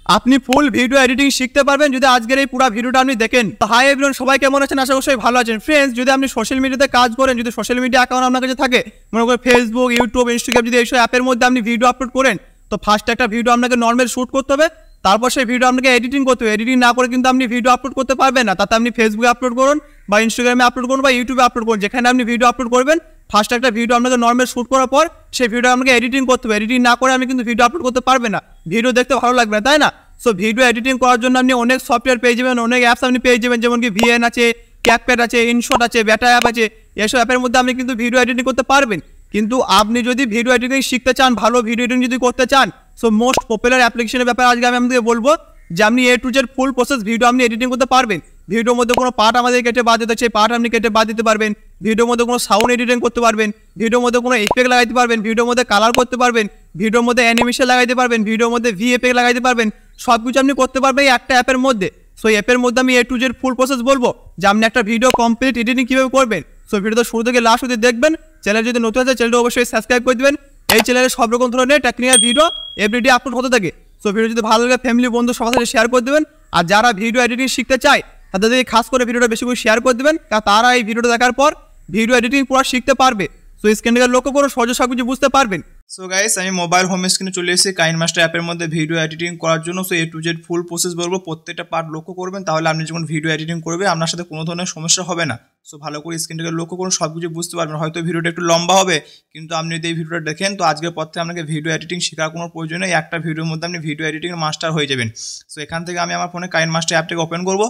আপনি full video editing শিখতে পারবেন যদি আজকের এই পুরো ভিডিওটা আপনি দেখেন। তো হাই এভরিওয়ান, সবাই কেমন আছেন? আশা করি ভালো আছেন। ফ্রেন্ডস, যদি আপনি সোশ্যাল মিডিয়াতে কাজ করেন, যদি সোশ্যাল মিডিয়া অ্যাকাউন্ট আপনার কাছে থাকে, মনে করেন ফেসবুক, ইউটিউব, ইনস্টাগ্রাম, যদি এইসব অ্যাপের মধ্যে আপনি ভিডিও আপলোড করেন, তো ফার্স্ট একটা ভিডিও আপনাকে নর্মাল শ্যুট করতে হবে, তারপর সেই ভিডিও আপনাকে এডিটিং করতে হবে। এডিটিং না করে কিন্তু আপনি ভিডিও আপলোড করতে পারবেন না। তাতে আপনি ফেসবুকে আপলোড করুন বা ইনস্টাগ্রামে আপলোড করুন বা ইউটিউবে আপলোড করুন, যেখানে আপনি ভিডিও আপলোড করবেন, ফার্স্ট একটা ভিডিও আপনাকে নর্মাল শ্যুট করার পর সেই ভিডিও আপনাকে এডিটিং করতে হবে। এডিটিং না করে আমি কিন্তু ভিডিও আপলোড করতে পারবেন না, ভিডিও দেখতে ভালো লাগবে না, তাই না? সো ভিডিও এডিটিং করার জন্য আপনি অনেক সফটওয়্যার পেয়ে যাবেন, অনেক অ্যাপস আপনি পেয়ে যাবেন, যেমন কি ভিএন আছে, ক্যাপকাট আছে, ইনশট আছে, বেটা অ্যাপ আছে। এসব অ্যাপের মধ্যে আপনি কিন্তু ভিডিও এডিটিং করতে পারবেন। কিন্তু আপনি যদি ভিডিও এডিটিং শিখতে চান, ভালো ভিডিও এডিটিং যদি করতে চান, সো মোস্ট পপুলার অ্যাপ্লিকেশনের ব্যাপারে আজকে আমি আপনাদের বলবো যে আপনি A to Z full process video আপনি এডিটিং করতে পারবেন। ভিডিওর মধ্যে কোনো পার্ট আমাদের কেটে বাদ দিতে সেই পার্ট আপনি কেটে বাদ দিতে পারবেন। ভিডিওর মধ্যে কোনো সাউন্ড এডিটিং করতে পারবেন, ভিডিওর মধ্যে কোনো এফেক্ট লাগাইতে পারবেন, ভিডিওর মধ্যে কালার করতে পারবেন, ভিডিওর মধ্যে অ্যানিমেশন লাগাইতে পারবেন, ভিডিওর মধ্যে ভিএফএক্স লাগাইতে পারবেন। সব কিছু আপনি করতে পারবেন এই একটা অ্যাপের মধ্যে। সো এই অ্যাপের মধ্যে আমি এ টু জেড ফুল প্রসেস বলবো যে আপনি একটা ভিডিও কমপ্লিট এডিটিং কীভাবে করবেন। সো ভিডিওটা শুরু থেকে লাস্ট অবধি দেখবেন। চ্যানেল যদি নতুন আছে, চ্যানেলটা অবশ্যই সাবস্ক্রাইব করে দেবেন। এই চ্যানেলে সব রকম ধরনের টেকনিক্যাল ভিডিও এভরিডে আপলোড হতে থাকে। সো ভিডিও যদি ভালো লাগে ফ্যামিলি বন্ধু সবার সাথে শেয়ার করে দেবেন। আর যারা ভিডিও এডিটিং শিখতে চায় তাদের খাস করে ভিডিওটা বেশি করে শেয়ার করে দেবেন, কারণ তারা এই ভিডিওটা দেখার পর ভিডিও এডিটিং পুরো শিখতে পারবে। সো স্ক্রিনটাকে লক্ষ্য করে সহজে সব কিছু বুঝতে পারবেন। সো গাইস, আমি মোবাইল হোম স্ক্রিনে চলে এসেছি কাইনমাস্টার অ্যাপের মধ্যে ভিডিও এডিটিং করার জন্য। So A to Z full process বলবো, প্রত্যেকটা পার্ট লক্ষ্য করবেন, তাহলে আপনি যখন ভিডিও এডিটিং করবে আপনার সাথে কোনো ধরনের সমস্যা হবে না। সো ভালো করে স্ক্রিনটাকে লক্ষ্য করুন, সব কিছু বুঝতে পারবেন। হয়তো ভিডিওটা একটু লম্বা হবে, কিন্তু আপনি যদি এই ভিডিওটা দেখেন, তো আজকের পর থেকে আপনাকে ভিডিও এডিটিং শেখার কোনো প্রয়োজন নেই। একটা ভিডিওর মধ্যে আপনি ভিডিও এডিটিংয়ের মাস্টার হয়ে যাবেন। সো এখান থেকে আমি আমার ফোনে কাইনমাস্টার অ্যাপটাকে ওপেন করবো।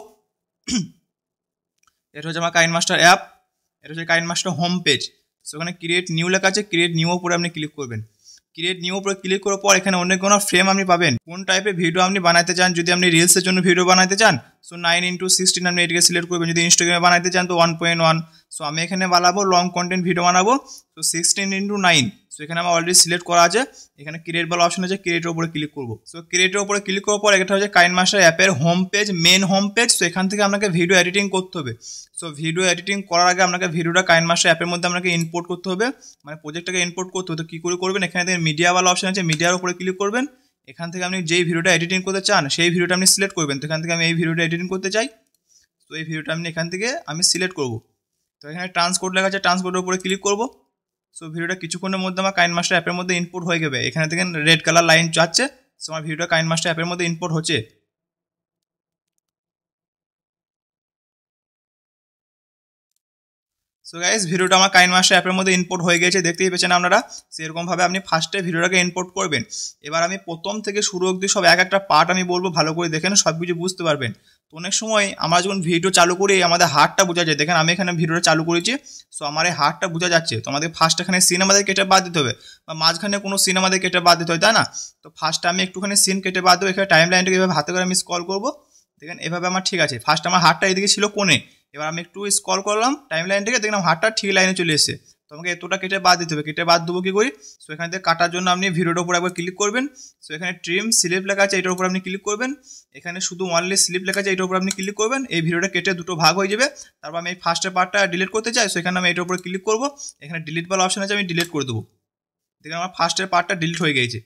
এটা হচ্ছে আমার কাইনমাস্টার অ্যাপ, এটা হচ্ছে কাইনমাস্টার হোম পেজ। সো এখানে ক্রিয়েট নিউ লেখা আছে, ক্রিয়েট নিউ উপরে আপনি ক্লিক করবেন। ক্রিয়েট নিউ উপরে ক্লিক করার পর এখানে অনেকগুলো ফ্রেম আপনি পাবেন, কোন টাইপের ভিডিও আপনি বানাতে চান। যদি আপনি রিলসের জন্য ভিডিও বানাতে চান, সো 9:16 আপনি এটাকে সিলেক্ট করবেন। যদি ইনস্টাগ্রামে বানাতে চান তো 1.1। সো আমি এখানে বানাবো লং কন্টেন্ট ভিডিও বানাবো, সো 16:9। সো এখানে আমার অলরেডি সিলেক্ট করা আছে। এখানে ক্রিয়েট বলা অপশন আছে, ক্রিয়েটের উপরে ক্লিক করবো। সো ক্রিয়েটের উপরে ক্লিক করার পর এটা হচ্ছে কাইনমাস্টার অ্যাপের home page, main home page. So এখান থেকে আপনাকে ভিডিও এডিটিং করতে হবে। সো ভিডিও এডিটিং করার আগে আপনাকে ভিডিওটা কাইনমাস্টার অ্যাপের মধ্যে আপনাকে ইম্পোর্ট করতে হবে, মানে প্রজেক্টটাকে ইম্পোর্ট করতে হবে। তো কী করে করবেন, এখানে থেকে মিডিয়াওয়ালা অপশন আছে, মিডিয়ার উপরে ক্লিক করবেন। এখান থেকে আপনি যেই ভিডিওটা এডিটিং করতে চান সেই ভিডিওটা আপনি সিলেক্ট করবেন। তো এখান থেকে আমি এই ভিডিওটা এডিটিং করতে চাই, তো এই ভিডিওটা আপনি এখান থেকে আমি সিলেক্ট করব। তো এখানে ট্রান্সকোড লেখা আছে, ট্রান্সকোডের উপরে ক্লিক করব। সো ভিডিওটা কিছুক্ষণের মধ্যে আমার কাইনমাস্টার অ্যাপের মধ্যে ইনপুট হয়ে যাবে। এখানে থেকে রেড কালার লাইন যাচ্ছে, সো আমার ভিডিওটা কাইনমাস্টার অ্যাপের মধ্যে ইনপুট হচ্ছে। সো গাইস, ভিডিওটা আমার কাইনমাস্টার অ্যাপের মধ্যে ইম্পোর্ট হয়ে গেছে, দেখতেই পেয়েছেন আপনারা। সেরকমভাবে আপনি ফার্স্টে ভিডিওটাকে ইম্পোর্ট করবেন। এবার আমি প্রথম থেকে শুরু অবধি সব এক একটা পার্ট আমি বলবো, ভালো করে দেখেন, সব কিছু বুঝতে পারবেন। তো অনেক সময় আমরা যখন ভিডিও চালু করি আমাদের হাতটা বোঝা যায়। দেখেন আমি এখানে ভিডিওটা চালু করেছি, সো আমার এই হাতটা বোঝা যাচ্ছে। তো আমাদের ফার্স্ট এখানে সিন আমাদের কেটে বাদ দিতে হবে, বা মাঝখানে কোনো সিন আমাদের কেটে বাদ দিতে হয়, তাই না? তো ফার্স্টে আমি একটুখানি সিন কেটে বাদ দেবো। এখানে টাইম লাইনটাকে এভাবে হাতে করে আমি স্ক্রল করবো। দেখেন এভাবে আমার ঠিক আছে। ফার্স্ট আমার হাতটা এদিকে ছিল কোণে, এবার আমি একটু স্ক্রল করলাম টাইম লাইন থেকে, দেখলাম হাতটা ঠিক লাইনে চলে এসেছে। তো আমাকে এতটা কেটে বাদ দিতে হবে। কেটে বাদ দেবো কী করি? সো এখান থেকে কাটার জন্য আপনি ভিডিওটার উপর একবার ক্লিক করবেন। সো এখানে ট্রিম স্লিপ লেখা আছে, এটার উপর আপনি ক্লিক করবেন। এখানে শুধু অনলি স্লিপ লেখা আছে, এটার উপর আপনি ক্লিক করবেন। এই ভিডিওটা কেটে দুটো ভাগ হয়ে যাবে। তারপর আমি এই ফার্স্টের পার্টটা ডিলিট করতে চাই, সো এখানে আমি এটার উপরে ক্লিক করবো। এখানে ডিলিট বলা অপশন আছে, আমি ডিলিট করে দেবো। দেখেন আমার ফার্স্টের পার্টটা ডিলিট হয়ে গেছে।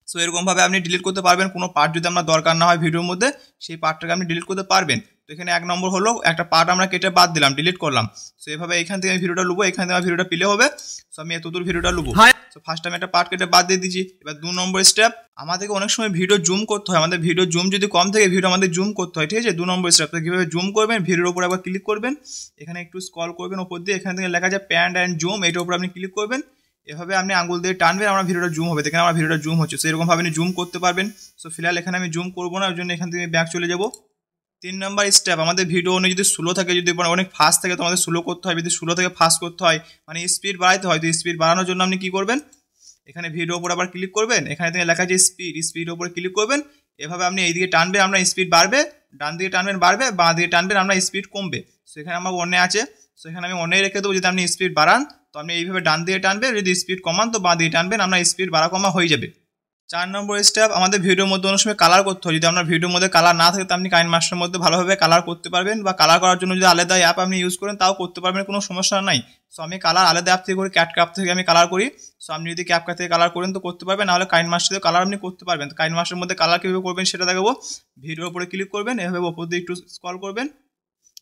সো এরকমভাবে আপনি ডিলিট করতে পারবেন। কোনো পার্ট যদি আপনার দরকার না হয় ভিডিওর মধ্যে, সেই পার্টটাকে আপনি ডিলিট করতে পারবেন। তো এখানে এক নম্বর হলো একটা পার্ট আমরা কেটে বাদ দিলাম, ডিলিট করলাম। সো এভাবে এখান থেকে আমি ভিডিওটা লুবো, এখান থেকে আমার ভিডিওটা প্লে হবে। সো আমি এতদূর ভিডিওটা লুবো। সো ফার্স্ট আমি একটা পার্ট কেটে বাদ দিয়ে দিচ্ছি। এবার 2 নম্বর স্টেপ, আমাদেরকে অনেক সময় ভিডিও জুম করতে হয়। আমাদের ভিডিও জুম যদি কম থাকে, ভিডিও আমাদের জুম করতে হয়, ঠিক আছে? 2 নম্বর স্টেপ, তো কীভাবে জুম করবেন, ভিডিওর উপর একবার ক্লিক করবেন। এখানে একটু স্ক্রল করবেন ওপর দিয়ে, এখান থেকে লেখা আছে প্যান অ্যান্ড জুম, এইটার উপর আপনি ক্লিক করবেন। এভাবে আপনি আঙুল দিয়ে টানবেন, আমার ভিডিওটা জুম হবে। দেখেন আমার ভিডিওটা জুম হচ্ছে। সো এরকমভাবে আপনি জুম করতে পারবেন। সো ফিলহাল এখানে আমি জুম করবো না, ওই জন্য এখান থেকে ব্যাক চলে যাবো। 3 নম্বর স্টেপ, আমাদের ভিডিও অনেক যদি স্লো থাকে, যদি অনেক ফাস্ট থাকে তো আমাদের স্লো করতে হয়। যদি স্লো থেকে ফাস্ট করতে হয়, মানে স্পিড বাড়াইতে হয়, তো স্পিড বাড়ানোর জন্য আপনি কী করবেন? এখানে ভিডিও উপর আবার ক্লিক করবেন। এখানে থেকে লেখা আছে স্পিড, স্পিডের উপরে ক্লিক করবেন। এভাবে আপনি এইদিকে টানবেন, আপনার স্পিড বাড়বে। ডান দিকে টানবেন বাড়বে, বাঁ দিকে টানবেন আপনার স্পিড কমবে। সো এখানে আমার অনে আছে, সো এখানে আমি অনেই রেখে দেবো। যদি আপনি স্পিড বাড়ান তো আপনি এইভাবে ডান দিকে টানবেন, যদি স্পিড কমান তো বাঁ দিকে টানবেন, আপনার স্পিড বাড়া কমা হয়ে যাবে। 4 নম্বর স্টেপ, আমাদের ভিডিওর মধ্যে অনেক সময় কালার করতে হয়। যদি আপনার ভিডিওর মধ্যে কালার না থাকে তো আপনি কাইনমাস্টারের মধ্যে ভালোভাবে কালার করতে পারবেন, বা কালার করার জন্য যদি আলাদা অ্যাপ আপনি ইউজ করেন তাও করতে পারবেন, কোনো সমস্যা নাই। সো আমি কালার আলাদা অ্যাপ থেকে করি, ক্যাপকাট থেকে আমি কালার করি। সো আপনি যদি ক্যাপকাট থেকে কালার করেন তো করতে পারবেন, নাহলে কাইনমাস্টার থেকে কালার আপনি করতে পারবেন। তো কাইনমাস্টারের মধ্যে কালার কীভাবে করবেন সেটা দেখাবো। ভিডিওর উপরে ক্লিক করবেন, এভাবে উপর দিয়ে একটু স্ক্রল করবেন,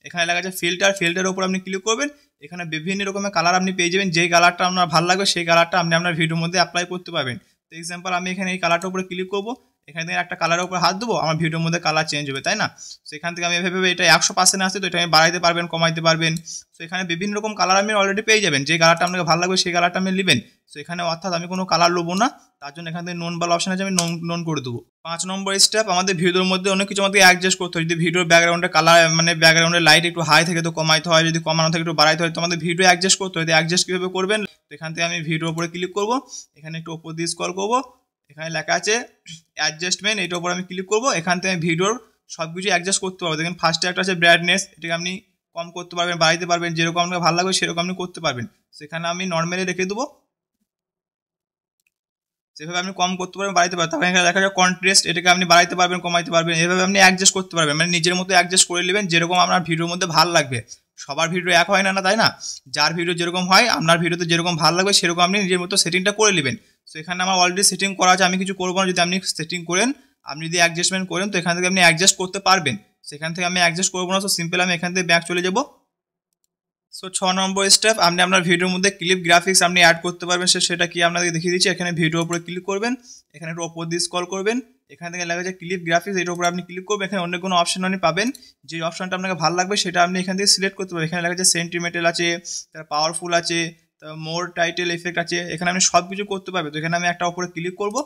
এখানে লেখা আছে ফিল্টার, ফিল্টারের উপর আপনি ক্লিক করবেন। এখানে বিভিন্ন রকমের কালার আপনি পেয়ে যাবেন, যেই কালারটা আপনার ভালো লাগবে সেই কালারটা আপনি আপনার ভিডিওর মধ্যে অ্যাপ্লাই করতে পারবেন। তো এক্সাম্পল আমি এখানে এই কালারটার উপরে ক্লিক করবো, এখানে থেকে একটা কালারের উপর হাত দেবো, আমার ভিডিওর মধ্যে কালার চেঞ্জ হবে, তাই না? সেখান থেকে আমি এভাবে এটা 100% আসছে, তো এটা আমি বাড়াইতে পারবেন, কমাইতে পারবেন। সো এখানে বিভিন্ন রকম কালার আপনি অলরেডি পেয়ে যাবেন, যে কালারটা আপনাকে ভালো লাগবে সেই কালারটা আপনি নেবেন। সো এখানে অর্থাৎ আমি কোনো কালার নেবো না, তার জন্য এখান থেকে নন বলা অপশন আছে, আমি নন করে দেবো। 5 নম্বর স্টেপ, আমাদের ভিডিওর মধ্যে অনেক কিছু আমাদের অ্যাডজাস্ট করতে হয়। যদি ভিডিওর ব্যাকগ্রাউন্ডের কালার মানে ব্যাকগ্রাউন্ডের লাইট একটু হাই থেকে তো কমাইতে হয়, যদি কমানো থাকে একটু বাড়াইতে হয়। তো আমাদের ভিডিও অ্যাডজাস্ট করতে হয়। অ্যাডজাস্ট কীভাবে করবেন, তো এখান থেকে আমি ভিডিওর উপরে ক্লিক করবো, এখানে একটু উপর দিয়ে স্ক্রল করবো, এখানে লেখা আছে অ্যাডজাস্টমেন্ট, এটার উপর আমি ক্লিক করবো। এখান থেকে ভিডিওর সব কিছু অ্যাডজাস্ট করতে পারবো। দেখেন ফার্স্টে একটা আছে ব্রাইটনেস, এটাকে আপনি কম করতে পারবেন, বাড়াইতে পারবেন, যেরকম আপনাকে ভালো লাগবে সেরকম আপনি করতে পারবেন। সেখানে আমি নর্মালি রেখে দেবো, সেভাবে আপনি কম করতে পারবেন, বাড়াইতে পারবেন। তারপরে এখানে দেখা যায় কন্ট্রাস্ট, এটাকে আপনি বাড়াইতে পারবেন, কমাইতে পারবেন, এভাবে আপনি অ্যাডজাস্ট করতে পারবেন, মানে নিজের মতো অ্যাডজাস্ট করে নেবেন যেরকম আপনার ভিডিওর মধ্যে ভালো লাগবে। সবার ভিডিও এক হয় না, তাই না? যার ভিডিও যেরকম হয়, আপনার ভিডিওতে যেরকম ভালো লাগবে সেরকম আপনি নিজের মতো সেটিংটা করে নেবেন। সো এখানে আমার অলরেডি সেটিং করা আছে, আমি কিছু করবো না। যদি আপনি সেটিং করেন, আপনি যদি অ্যাডজাস্টমেন্ট করেন, তো এখান থেকে আপনি অ্যাডজাস্ট করতে পারবেন। সেখান থেকে আমি অ্যাডজাস্ট করবো না, তো সিম্পল আমি এখান থেকে ব্যাক চলে যাবো। সো 6 নম্বর স্টেপ, আপনি আপনার ভিডিওর মধ্যে ক্লিপ গ্রাফিক্স আপনি অ্যাড করতে পারবেন, সেটা কি আপনাদেরকে দেখিয়ে দিচ্ছি। এখানে ভিডিওর উপরে ক্লিক করবেন, এখানে একটু উপর দিয়ে স্ক্রল করবেন, এখান থেকে লেখা আছে ক্লিপ গ্রাফিক্স, এটার উপরে আপনি ক্লিক করবেন। এখানে অনেক কোনো অপশন আপনি পাবেন, যে অপশনটা আপনাকে ভালো লাগবে সেটা আপনি এখান থেকে সিলেক্ট করতে পারবেন। এখানে লেখা আছে সেন্টিমেন্টাল আছে, তারপর পাওয়ারফুল আছে, তারপর মোর টাইটেল এফেক্ট আছে, এখানে আপনি সব কিছু করতে পারবেন। তো এখানে আমি একটা উপরে ক্লিক করবো,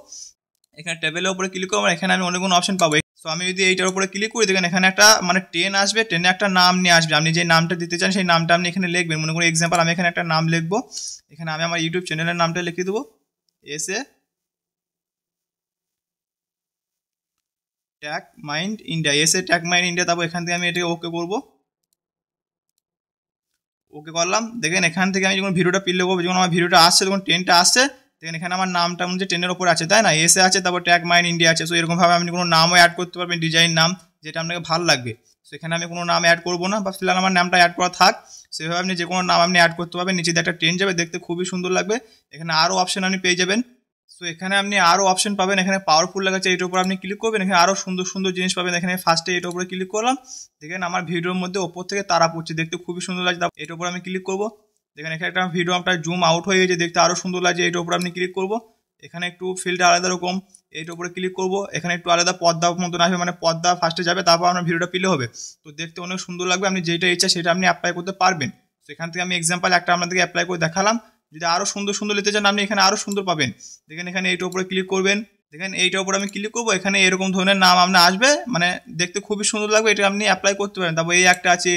এখানে টেবিলের উপরে ক্লিক করবো, এখানে আমি অনেক কোনো অপশন পাবো। সো আমি যদি এইটার উপরে ক্লিক করি, দেখেন এখানে একটা মানে 10 আসবে, 10 একটা নাম নিয়ে আসবে। আপনি যে নামটা দিতে চান সেই নামটা আপনি এখানে লিখবেন। মনে করি এক্সাম্পল আমি এখানে একটা নাম লিখবো, এখানে আমি আমার ইউটিউব চ্যানেলের নামটা লিখে দেবো, এসে ট্যাগ মাইন্ড ইন্ডিয়া, এসে ট্যাগ মাইন্ড ইন্ডিয়া। তারপর এখান থেকে আমি এটাকে ওকে করবো, ওকে করলাম। দেখেন এখান থেকে আমি যখন ভিডিওটা প্লে করবো, যখন আমার ভিডিওটা আসছে, যখন 10টা আসছে, দেখেন এখানে আমার নামটা যে 10-এর উপর আছে, তাই না? এসে আছে, তারপর ট্যাগ মাইন্ড ইন্ডিয়া আছে। সো এরকমভাবে আপনি কোনো নামও অ্যাড করতে পারবেন, ডিজাইন নাম যেটা আপনাকে ভালো লাগবে। সো এখানে আমি কোনো নাম অ্যাড করবো না, বা ফিলহাল আমার নামটা অ্যাড করা থাক। সেভাবে আপনি যে কোনো নাম আপনি অ্যাড করতে পারবেন। নিচে দিয়ে একটা ট্রেন যাবে, দেখতে খুবই সুন্দর লাগবে। এখানে আরও অপশন আপনি পেয়ে যাবেন। সো এখানে আপনি আরও অপশন পাবেন, এখানে পাওয়ারফুল লেখা আছে, এটার উপর আপনি ক্লিক করবেন, এখানে আরও সুন্দর সুন্দর জিনিস পাবেন। এখানে ফার্স্টে এটার উপরে ক্লিক করলাম, দেখেন আমার ভিডিওর মধ্যে ওপর থেকে তারা পড়ছে, দেখতে খুবই সুন্দর লাগছে। এটার উপর আমি ক্লিক করবো, দেখেন এখানে একটা ভিডিও আপনার জুম আউট হয়ে গেছে, দেখতে আরও সুন্দর লাগছে। এটার উপর আপনি ক্লিক করবো, এখানে একটু ফিল্ডটা আলাদা রকম, এইটার উপরে ক্লিক করবো, এখানে একটু আলাদা পর্দা মতন আসবে, মানে পর্দা ফার্স্টে যাবে, তারপর আপনার ভিডিওটা প্লে হবে। তো দেখতে অনেক সুন্দর লাগবে, আপনি যেটা ইচ্ছা সেটা আপনি অ্যাপ্লাই করতে পারবেন। সেখান থেকে আমি এক্সাম্পল একটা আপনাদেরকে অ্যাপ্লাই করে দেখালাম। যদি আরও সুন্দর সুন্দর নিতে চান, আপনি এখানে আরও সুন্দর পাবেন। দেখেন এখানে এইটার উপরে ক্লিক করবেন, দেখেন এইটার উপর আমি ক্লিক করবো, এখানে এরকম ধরনের নাম আপনার আসবে, মানে দেখতে খুবই সুন্দর লাগবে, এটা আপনি অ্যাপ্লাই করতে পারেন। তারপর এই একটা আছে,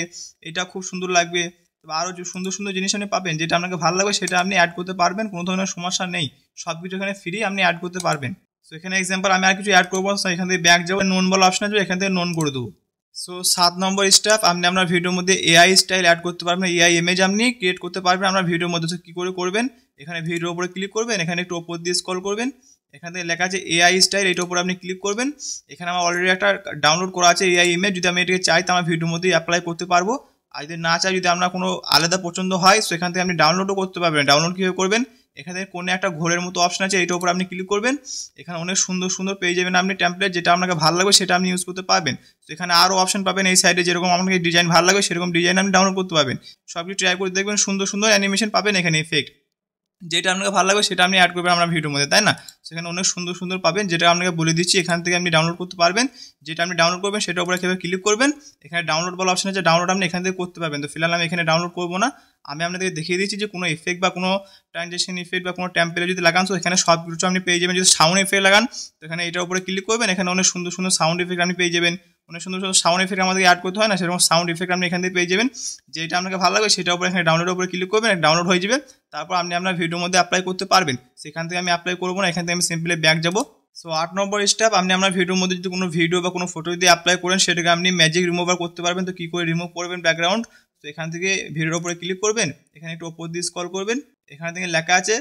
এটা খুব সুন্দর লাগবে। তবে আরও যে সুন্দর সুন্দর জিনিস আপনি পাবেন, যেটা আপনাকে ভালো লাগবে সেটা আপনি অ্যাড করতে পারবেন, কোনো ধরনের সমস্যা নেই। সব কিছু এখানে ফ্রি, আপনি অ্যাড করতে পারবেন। সো এখানে এক্সাম্পল আমি আর কিছু অ্যাড করবো, এখান থেকে ব্যাক যাবো, নোন বলা অপশন আসবে, এখান থেকে নোন করে দেবো। সো 7 নম্বর স্টেপ, আপনি আপনার ভিডিওর মধ্যে এআই স্টাইল অ্যাড করতে পারবেন, এআই ইমেজ আপনি ক্রিয়েট করতে পারবেন আপনার ভিডিওর মধ্যে। কী করে করবেন, এখানে ভিডিওর উপরে ক্লিক করবেন, এখানে একটু ওপর দিয়ে স্ক্রল করবেন, এখান থেকে লেখা আছে এআই স্টাইল, এটার উপর আপনি ক্লিক করবেন। এখানে আমার অলরেডি একটা ডাউনলোড করা আছে এআই ইমেজ, যদি আমি এটাকে চাই তো আমার ভিডিওর মধ্যেই অ্যাপ্লাই করতে পারবো। আর যদি না চাই, যদি আপনার কোনো আলাদা পছন্দ হয়, সো এখান থেকে আপনি ডাউনলোডও করতে পারবেন। ডাউনলোড কীভাবে করবেন, এখানে কোনো একটা ঘোরের মতো অপশন আছে, এইটার উপর আপনি ক্লিক করবেন, এখানে অনেক সুন্দর সুন্দর পেয়ে যাবেন আপনি টেমপ্লেট, যেটা আপনাকে ভালো লাগবে সেটা আপনি ইউজ করতে পারবেন। তো এখানে আরও অপশন পাবেন এই সাইডে, যেরকম আপনাকে ডিজাইন ভালো লাগবে সেরকম ডিজাইন আপনি ডাউনলোড করতে পারবেন। সব কিছু ট্রাই করে দেখবেন, সুন্দর সুন্দর অ্যানিমেশন পাবেন এখানে, ইফেক্ট যেটা আপনাকে ভালো লাগবে সেটা আপনি অ্যাড করবেন আপনার ভিডিওর মধ্যে, তাই না? সেখানে অনেক সুন্দর সুন্দর পাবেন, যেটা আপনাকে বলে দিচ্ছি, এখান থেকে আপনি ডাউনলোড করতে পারবেন। যেটা আপনি ডাউনলোড করবেন সেটার উপরে কীভাবে ক্লিক করবেন, এখানে ডাউনলোড বলা অপশন আছে, ডাউনলোড আপনি এখান থেকে করতে পারবেন। তো ফিলহাল আমি এখানে ডাউনলোড করবো না, আমি আপনাদেরকে দেখিয়ে দিচ্ছি যে কোনো ইফেক্ট বা কোনো ট্রানজেকশন ইফেক্ট বা কোনো টেম্পলেট যদি লাগান, তো এখানে সব কিছু আপনি পেয়ে যাবেন। যদি সাউন্ড ইফেক্ট লাগান, তো এখানে এটার উপরে ক্লিক করবেন, এখানে অনেক সুন্দর সুন্দর সাউন্ড ইফেক্ট আপনি পেয়ে যাবেন। অনেক সুন্দর সুন্দর সাউন্ড ইফেক্ট আমাদের অ্যাড করতে হয় না, সেরকম সাউন্ড ইফেক্ট আপনি এখান থেকে পেয়ে যাবেন। যেটা আপনাকে ভালো লাগবে সেটার উপরে এখানে ডাউনলোডের উপরে ক্লিক করবেন, ডাউনলোড হয়ে যাবে, তারপর আপনি আপনার ভিডিওর মধ্যে অ্যাপ্লাই করতে পারবেন। সেখান থেকে আমি অ্যাপ্লাই করবো না, এখান থেকে আমি সিম্পলি ব্যাক যাবো। সো 8 নম্বর স্টেপ, আপনি আপনার ভিডিওর মধ্যে যদি কোনো ভিডিও বা কোনো ফটো যদি অ্যাপ্লাই করেন, সেটাকে আপনি ম্যাজিক রিমুভার করতে পারবেন। তো কী করে রিমুভ করবেন ব্যাকগ্রাউন্ড, তো এখান থেকে ভিডিওর উপরে ক্লিক করবেন, এখানে একটু ওপর দিয়ে স্ক্রল করবেন, এখান থেকে লেখা আছে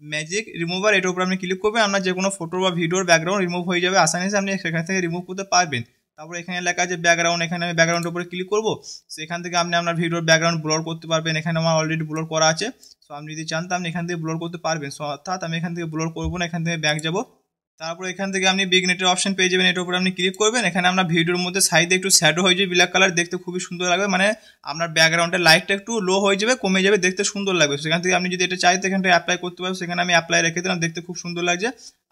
ম্যাজিক রিমুভার, এটার উপর আপনি ক্লিক করবেন, আপনার যে কোনো ফটো বা ভিডিওর ব্যাকগ্রাউন্ড রিমুভ হয়ে যাবে আসানিসে, আপনি সেখান থেকে রিমুভ করতে পারবেন। তারপর এখানে লেখা আছে ব্যাকগ্রাউন্ড, এখানে আমি ব্যাকগ্রাউন্ডের উপরে ক্লিক করবো। সেখান থেকে আপনি আপনার ভিডিওর ব্যাকগ্রাউন্ড ব্লর করতে পারবেন। এখানে আমার অলরেডি ব্লর করা আছে, সো আপনি যদি চান তো আপনি এখান থেকে ব্লর করতে পারবেন। সো অর্থাৎ আমি এখান থেকে ব্লর করবো না, এখান থেকে ব্যাক যাবো। তারপর এখান থেকে আপনি বিগ নেটের অপশন পেয়ে যাবেন, এটার উপরে আপনি ক্লিক করবেন। এখানে আপনার ভিডিওর মধ্যে সাইডে একটু শ্যাডো হয়ে যাবে ব্ল্যাক কালার, দেখতে খুবই সুন্দর লাগবে, মানে আপনার ব্যাকগ্রাউন্ডের লাইটটা একটু লো হয়ে যাবে, কমে যাবে, দেখতে সুন্দর লাগবে। সেখান থেকে আপনি যদি এটা চাইতে এখান থেকে অ্যাপ্লাই করতে পারবেন, সেখানে আমি অ্যাপ্লাই রেখে দিলাম, দেখতে খুব সুন্দর লাগছে।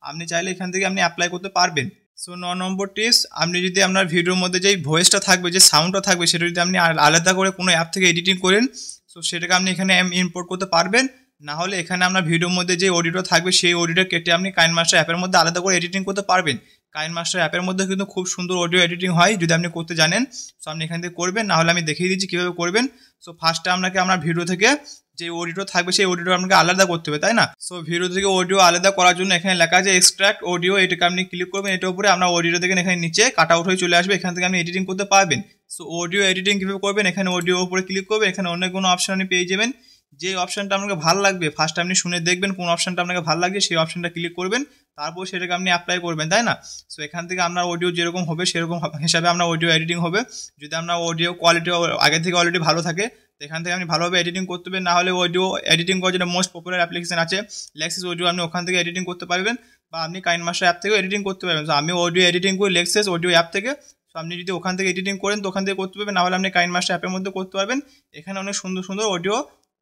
আপনি চাইলে এখান থেকে আপনি অ্যাপ্লাই করতে পারবেন। সো 9 নম্বর টিপস, আপনি যদি আপনার ভিডিওর মধ্যে যেই ভয়েসটা থাকবে, যে সাউন্ডটা থাকবে, সেটা যদি আপনি আলাদা করে কোনো অ্যাপ থেকে এডিটিং করেন, সো সেটাকে আপনি এখানে ইম্পোর্ট করতে পারবেন। না হলে এখানে আপনার ভিডিওর মধ্যে যে অডিওটা থাকবে সেই অডিওটা কেটে আপনি কাইনমাস্টার অ্যাপের মধ্যে আলাদা করে এডিটিং করতে পারবেন। কাইনমাস্টার অ্যাপের মধ্যে কিন্তু খুব সুন্দর অডিও এডিটিং হয়, যদি আপনি করতে জানেন। সো আপনি এখান থেকে করবেন, না হলে আমি দেখিয়ে দিচ্ছি কীভাবে করবেন। সো ফার্স্টে আপনাকে আপনার ভিডিও থেকে যে অডিও থাকবে সেই অডিও আপনাকে আলাদা করতে হবে, তাই না? সো ভিডিও থেকে অডিও আলাদা করার জন্য এখানে লেখা আছে এক্সট্রাক্ট অডিও, এটাকে আপনি ক্লিক করবেন। এটার উপরে আপনার অডিও দেখেন এখানে নিচে কাট আউট হয়ে চলে আসবে, এখান থেকে আপনি এডিটিং করতে পারবেন। সো অডিও এডিটিং কীভাবে করবেন, এখানে অডিও উপরে ক্লিক করবেন, এখানে অনেক কোনো অপশন আপনি পেয়ে যাবেন। যে অপশনটা আপনাকে ভালো লাগবে ফার্স্ট আপনি শুনে দেখবেন কোন অপশনটা আপনাকে ভালো লাগবে, সেই অপশনটা ক্লিক করবেন, তারপর সেটাকে আপনি অ্যাপ্লাই করবেন, তাই না? সো এখান থেকে আপনার অডিও যেরকম হবে সেরকম হিসাবে আপনার অডিও এডিটিং হবে। যদি আপনার অডিও কোয়ালিটি আগে থেকে অলরেডি ভালো থাকে, তো এখান থেকে আপনি ভালোভাবে এডিটিং করতে পারবেন। না হলে অডিও এডিটিং করার জন্য মোস্ট পপুলার অ্যাপ্লিকেশন আছে লেক্সিস অডিও, আপনি ওখান থেকে এডিটিং করতে পারবেন, বা আপনি কাইনমাস্টার অ্যাপ থেকেও এডিটিং করতে পারবেন। তো আমি অডিও এডিটিং করি লেক্সিস অডিও অ্যাপ থেকে। তো আপনি যদি ওখান থেকে এডিটিং করেন তো ওখান থেকে করতে পারবেন, না হলে আপনি কাইনমাস্টার অ্যাপের মধ্যে করতে পারবেন। এখানে অনেক সুন্দর সুন্দর অডিও